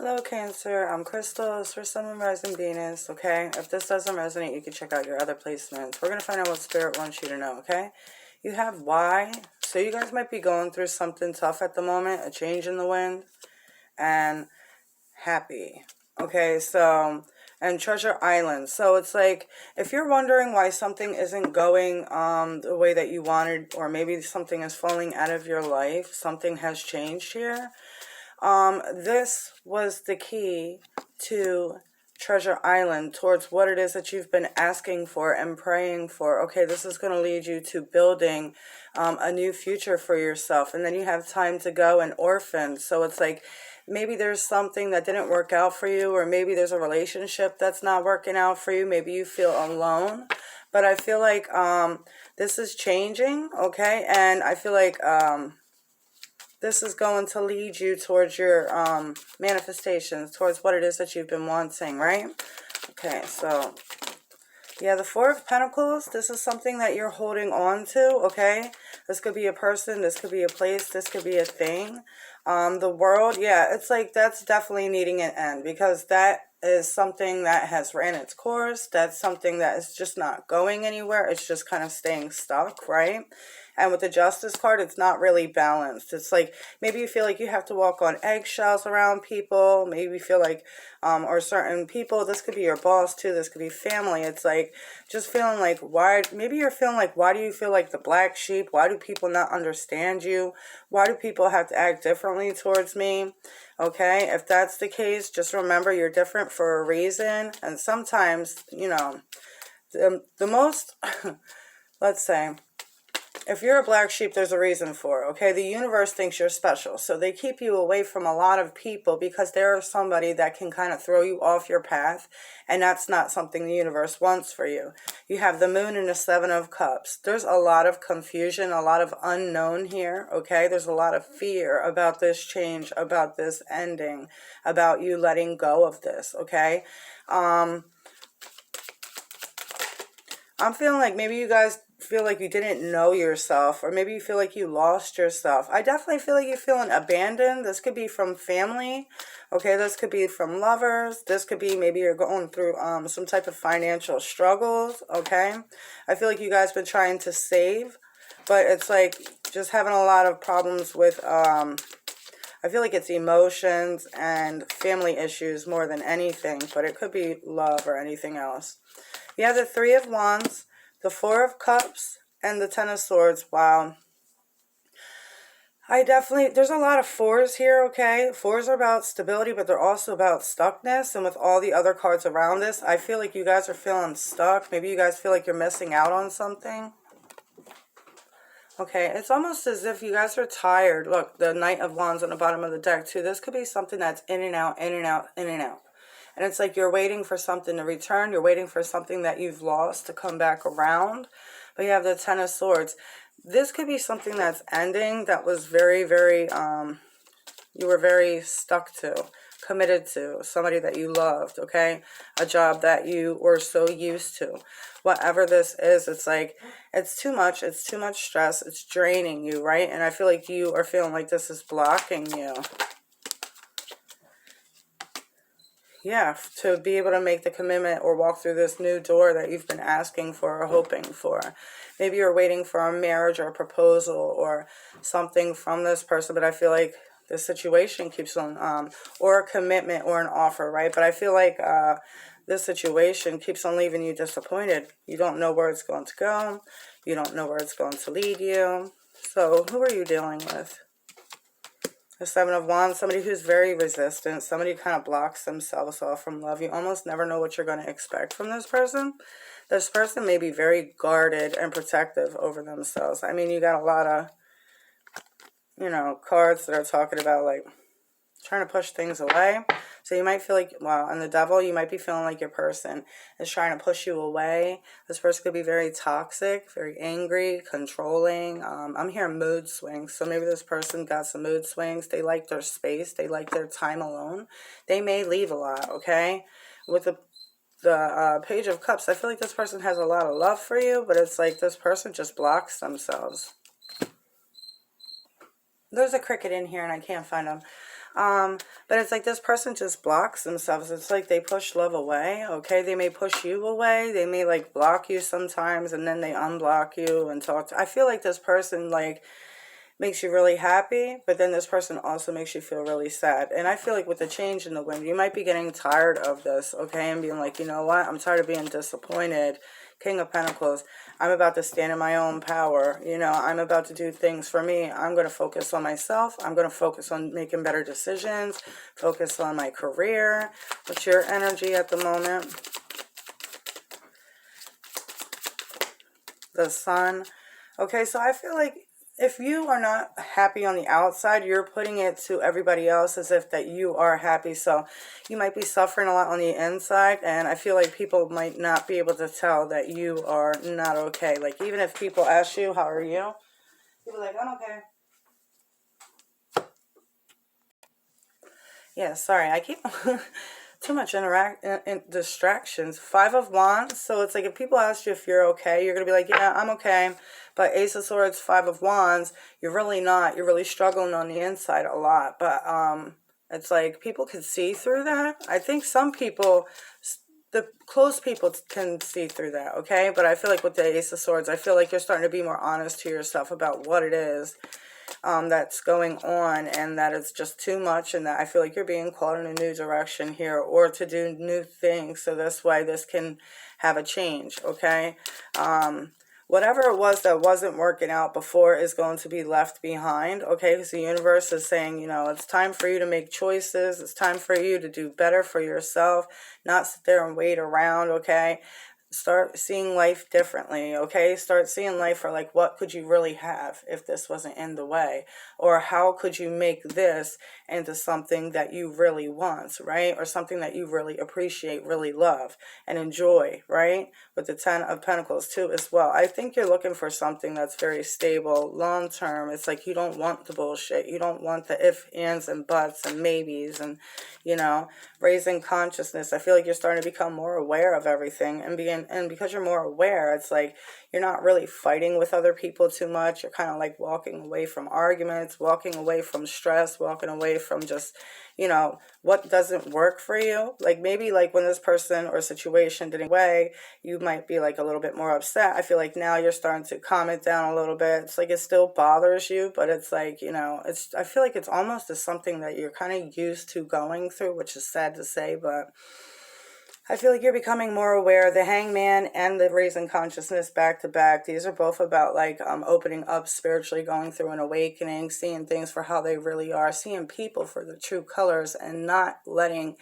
Hello, Cancer. I'm Crystal. It's for Sun, Moon, Rising, Venus, okay? If this doesn't resonate, you can check out your other placements. We're going to find out what Spirit wants you to know, okay? You have why. So you guys might be going through something tough at the moment, a change in the wind, and happy. Okay, so, and Treasure Island. So it's like, if you're wondering why something isn't going the way that you wanted, or maybe something is falling out of your life, something has changed here. This was the key to Treasure Island, towards what it is that you've been asking for and praying for. Okay, this is going to lead you to building a new future for yourself. And then you have time to go and orphan. So it's like, maybe there's something that didn't work out for you, or maybe there's a relationship that's not working out for you. Maybe you feel alone. But I feel like this is changing, okay? And I feel like this is going to lead you towards your manifestations, towards what it is that you've been wanting, right? Okay, so, yeah, the Four of Pentacles, this is something that you're holding on to, okay? This could be a person, this could be a place, this could be a thing. The world, yeah, it's like that's definitely needing an end, because that is something that has ran its course. That's something that is just not going anywhere. It's just kind of staying stuck, right? And with the Justice card, it's not really balanced. It's like, maybe you feel like you have to walk on eggshells around people. Maybe you feel like, or certain people, this could be your boss too. This could be family. It's like, just feeling like, why, maybe you're feeling like, why do you feel like the black sheep? Why do people not understand you? Why do people have to act differently towards me? Okay, if that's the case, just remember you're different for a reason. And sometimes, you know, the most, let's say, if you're a black sheep, there's a reason for it, okay? The universe thinks you're special, so they keep you away from a lot of people because there's somebody that can kind of throw you off your path, and that's not something the universe wants for you. You have the Moon and the Seven of Cups. There's a lot of confusion, a lot of unknown here, okay? There's a lot of fear about this change, about this ending, about you letting go of this, okay? I'm feeling like maybe you guys feel like you didn't know yourself, or maybe you feel like you lost yourself. I definitely feel like you're feeling abandoned. This could be from family, okay? This could be from lovers. This could be maybe you're going through some type of financial struggles, okay? I feel like you guys been trying to save, but it's like just having a lot of problems with I feel like it's emotions and family issues more than anything, but it could be love or anything else. You have the Three of Wands, the Four of Cups, and the Ten of Swords. Wow. There's a lot of fours here, okay? Fours are about stability, but they're also about stuckness. And with all the other cards around this, I feel like you guys are feeling stuck. Maybe you guys feel like you're missing out on something. Okay, it's almost as if you guys are tired. Look, the Knight of Wands on the bottom of the deck, too. This could be something that's in and out, in and out, in and out. And it's like you're waiting for something to return. You're waiting for something that you've lost to come back around. But you have the Ten of Swords. This could be something that's ending that was very, very, you were very stuck to, committed to, somebody that you loved, okay? A job that you were so used to. Whatever this is, it's like, it's too much stress, it's draining you, right? And I feel like you are feeling like this is blocking you. Yeah, to be able to make the commitment or walk through this new door that you've been asking for or hoping for. Maybe you're waiting for a marriage or a proposal or something from this person, but I feel like the situation keeps on, or a commitment or an offer, right? But I feel like this situation keeps on leaving you disappointed. You don't know where it's going to go. You don't know where it's going to lead you. So who are you dealing with? The Seven of Wands, somebody who's very resistant, somebody who kind of blocks themselves off from love. You almost never know what you're going to expect from this person. This person may be very guarded and protective over themselves. I mean, you got a lot of, you know, cards that are talking about, like, trying to push things away. So you might feel like, well, and the Devil, you might be feeling like your person is trying to push you away. This person could be very toxic, very angry, controlling. I'm hearing mood swings. So maybe this person got some mood swings. They like their space. They like their time alone. They may leave a lot, okay? With the Page of Cups, I feel like this person has a lot of love for you, but it's like this person just blocks themselves. There's a cricket in here and I can't find them. But it's like this person just blocks themselves. It's like they push love away, okay? They may push you away. They may, like, block you sometimes, and then they unblock you and talk to... I feel like this person, like, makes you really happy, but then this person also makes you feel really sad. And I feel like with the change in the wind, you might be getting tired of this, okay? And being like, you know what? I'm tired of being disappointed. King of Pentacles. I'm about to stand in my own power. You know, I'm about to do things for me. I'm going to focus on myself. I'm going to focus on making better decisions. Focus on my career. What's your energy at the moment? The Sun. Okay, so I feel like if you are not happy on the outside, you're putting it to everybody else as if that you are happy. So you might be suffering a lot on the inside, and I feel like people might not be able to tell that you are not okay. Like, even if people ask you, how are you? You'll be like, I'm okay. Yeah, sorry, I keep... too much distractions. Five of Wands. So it's like if people ask you if you're okay, you're going to be like, yeah, I'm okay. But Ace of Swords, Five of Wands, you're really not. You're really struggling on the inside a lot. But it's like people can see through that. I think some people, the close people can see through that, okay? But I feel like with the Ace of Swords, I feel like you're starting to be more honest to yourself about what it is that's going on, and that it's just too much, and that I feel like you're being called in a new direction here, or to do new things, so this way this can have a change, okay? Whatever it was that wasn't working out before is going to be left behind, okay? Because the universe is saying, you know, it's time for you to make choices. It's time for you to do better for yourself, not sit there and wait around, okay? Start seeing life differently, okay? Start seeing life for, like, what could you really have if this wasn't in the way? Or how could you make this into something that you really want, right? Or something that you really appreciate, really love, and enjoy, right? With the Ten of Pentacles, too, as well. I think you're looking for something that's very stable, long-term. It's like you don't want the bullshit. You don't want the if, ands, and buts, and maybes, and, you know, raising consciousness. I feel like you're starting to become more aware of everything, and because you're more aware, it's like you're not really fighting with other people too much. You're kind of like walking away from arguments, walking away from stress, walking away from just, you know, what doesn't work for you. Like, maybe like when this person or situation didn't way, you might be like a little bit more upset. I feel like now you're starting to calm it down a little bit. It's like it still bothers you, but it's like, you know, I feel like it's almost as something that you're kind of used to going through, which is sad to say, but I feel like you're becoming more aware. The Hangman and the Raising Consciousness back to back. These are both about like opening up spiritually, going through an awakening, seeing things for how they really are, seeing people for the true colors, and not letting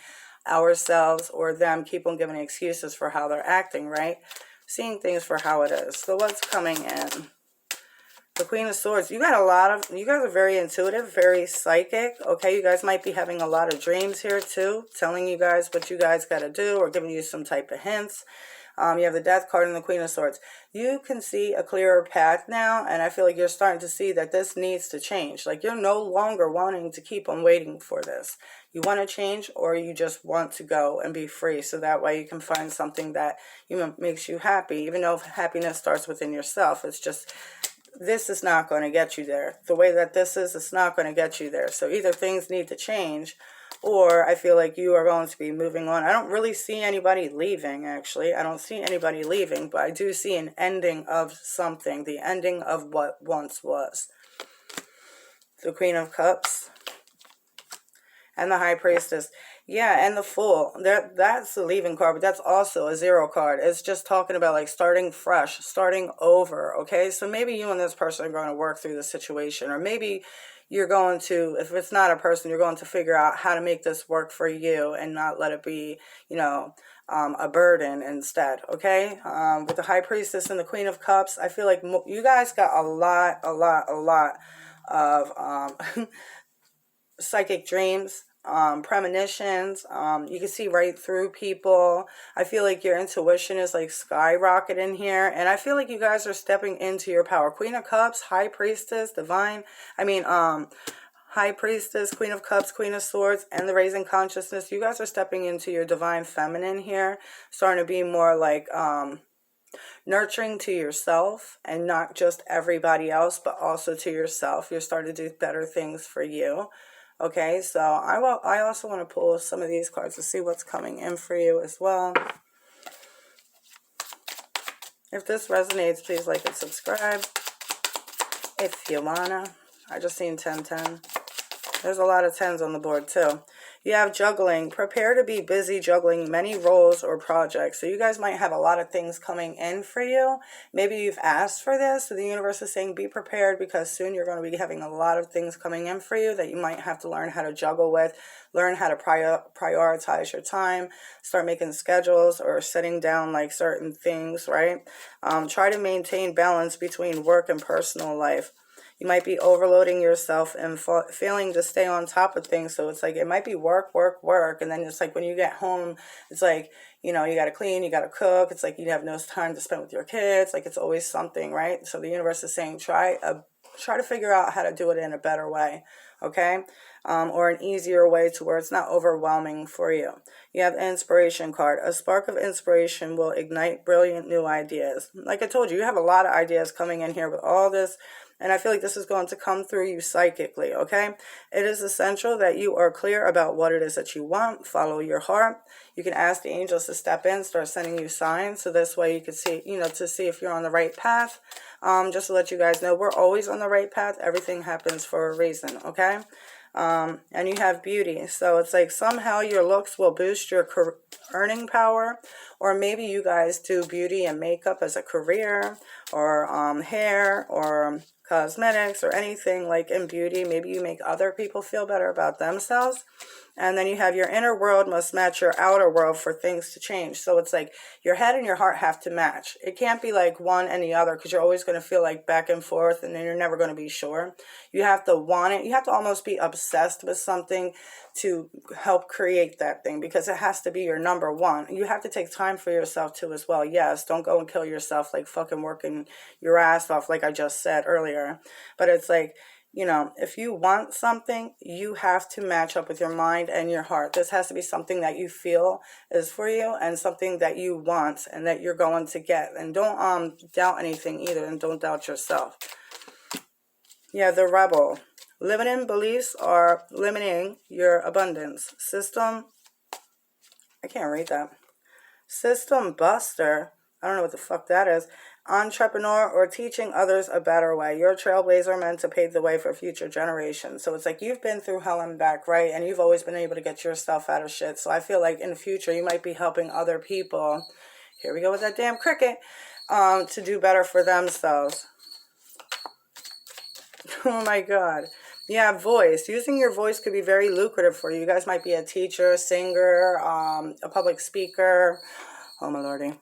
ourselves or them keep on giving excuses for how they're acting, right? Seeing things for how it is. So what's coming in? The Queen of Swords. You guys are very intuitive, very psychic. Okay, you guys might be having a lot of dreams here too, telling you guys what you guys got to do, or giving you some type of hints. You have the Death card and the Queen of Swords. You can see a clearer path now, and I feel like you're starting to see that this needs to change. Like, you're no longer wanting to keep on waiting for this. You want to change, or you just want to go and be free, so that way you can find something that makes you happy, even though happiness starts within yourself. It's just, this is not going to get you there. The way that this is, it's not going to get you there. So either things need to change, or I feel like you are going to be moving on. I don't really see anybody leaving, actually. I don't see anybody leaving, but I do see an ending of something. The ending of what once was. The Queen of Cups. And the High Priestess. Yeah, and the Fool. That's the leaving card, but that's also a zero card. It's just talking about like starting fresh, starting over, okay? So maybe you and this person are going to work through the situation, or maybe you're going to, if it's not a person, you're going to figure out how to make this work for you and not let it be, you know, a burden instead, okay? With the High Priestess and the Queen of Cups, I feel like you guys got a lot of psychic dreams, premonitions. You can see right through people. I feel like your intuition is like skyrocketing here, and I feel like you guys are stepping into your power. Queen of Cups, High Priestess, High Priestess, Queen of Cups, Queen of Swords, and the Raising Consciousness. You guys are stepping into your divine feminine here, starting to be more like nurturing to yourself, and not just everybody else, but also to yourself. You're starting to do better things for you. Okay, so I also want to pull some of these cards to see what's coming in for you as well. If this resonates, please like and subscribe. If you wanna. I just seen 1010. There's a lot of 10s on the board too. You have juggling. Prepare to be busy juggling many roles or projects. So you guys might have a lot of things coming in for you. Maybe you've asked for this. So the universe is saying be prepared, because soon you're going to be having a lot of things coming in for you that you might have to learn how to juggle with. Learn how to prioritize your time. Start making schedules or setting down like certain things, right? Try to maintain balance between work and personal life. You might be overloading yourself and failing to stay on top of things. So it's like it might be work, work, work. And then it's like when you get home, it's like, you know, you got to clean, you got to cook. It's like you have no time to spend with your kids. Like it's always something, right? So the universe is saying try to figure out how to do it in a better way, okay? Or an easier way to where it's not overwhelming for you. You have the inspiration card. A spark of inspiration will ignite brilliant new ideas. Like I told you, you have a lot of ideas coming in here with all this. And I feel like this is going to come through you psychically, okay? It is essential that you are clear about what it is that you want. Follow your heart. You can ask the angels to step in, start sending you signs. So this way you can see, you know, to see if you're on the right path. Just to let you guys know, we're always on the right path. Everything happens for a reason, okay? And you have beauty. So it's like somehow your looks will boost your earning power. Or maybe you guys do beauty and makeup as a career, or hair, or cosmetics, or anything like in beauty. Maybe you make other people feel better about themselves. And then you have your inner world must match your outer world for things to change. So it's like your head and your heart have to match. It can't be like one and the other, because you're always going to feel like back and forth, and then you're never going to be sure. You have to want it. You have to almost be obsessed with something to help create that thing, because it has to be your number one. You have to take time for yourself too as well. Yes, don't go and kill yourself like fucking working your ass off like I just said earlier. But it's like, you know, if you want something, you have to match up with your mind and your heart. This has to be something that you feel is for you, and something that you want and that you're going to get. And don't doubt anything either, and don't doubt yourself. Yeah, the rebel. Limiting beliefs are limiting your abundance. System, I can't read that. System buster. I don't know what the fuck that is. Entrepreneur, or teaching others a better way. You're a trailblazer meant to pave the way for future generations. So it's like you've been through hell and back, right? And you've always been able to get yourself out of shit. So I feel like in the future you might be helping other people. Here we go with that damn cricket. To do better for themselves. Oh my God. Yeah, voice. Using your voice could be very lucrative for you. You guys might be a teacher, singer, a public speaker. Oh my lordy.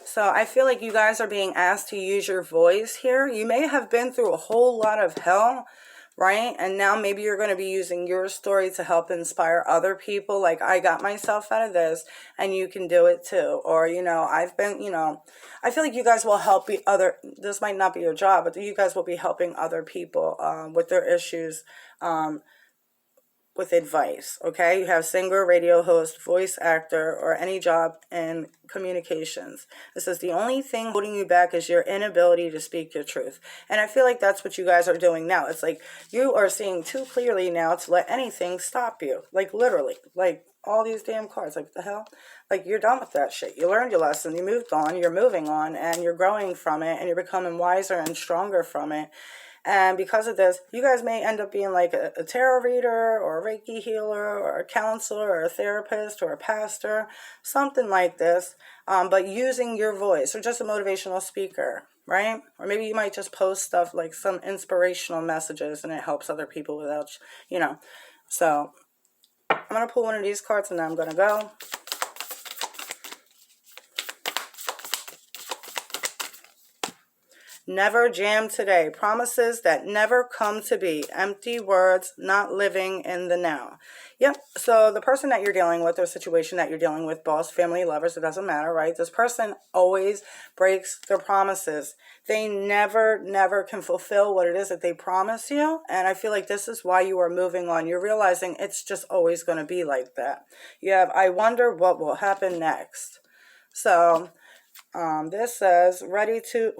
So I feel like you guys are being asked to use your voice here. You may have been through a whole lot of hell, right? And now maybe you're going to be using your story to help inspire other people. Like, I got myself out of this, and you can do it too. Or, you know, I've been, you know, I feel like you guys will help this might not be your job, but you guys will be helping other people with their issues, with advice, okay? You have singer, radio host, voice actor, or any job in communications. It says the only thing holding you back is your inability to speak your truth. And I feel like that's what you guys are doing now. It's like you are seeing too clearly now to let anything stop you. Like literally, like all these damn cards. Like what the hell? Like you're done with that shit. You learned your lesson, you moved on, you're moving on, and you're growing from it, and you're becoming wiser and stronger from it. And because of this, you guys may end up being like a tarot reader, or a Reiki healer, or a counselor, or a therapist, or a pastor, something like this, but using your voice, or just a motivational speaker, right? Or maybe you might just post stuff like some inspirational messages, and it helps other people without, you know. So I'm going to pull one of these cards, and then I'm going to go. Never jam today. Promises that never come to be. Empty words, not living in the now. Yep. So the person that you're dealing with, or situation that you're dealing with, boss, family, lovers, it doesn't matter, right? This person always breaks their promises. They never can fulfill what it is that they promise you. And I feel like this is why you are moving on. You're realizing it's just always going to be like that. You have, I wonder what will happen next. So This says, ready to,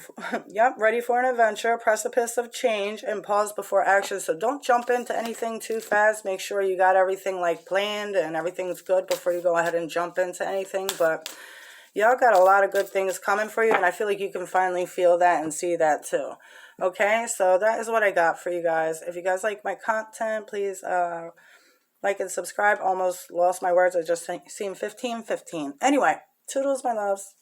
yep, ready for an adventure, precipice of change, and pause before action. So don't jump into anything too fast. Make sure you got everything like planned and everything's good before you go ahead and jump into anything. But y'all got a lot of good things coming for you, and I feel like you can finally feel that and see that too. Okay, so that is what I got for you guys. If you guys like my content, please like and subscribe. Almost lost my words. I just seen 15. Anyway, toodles, my loves.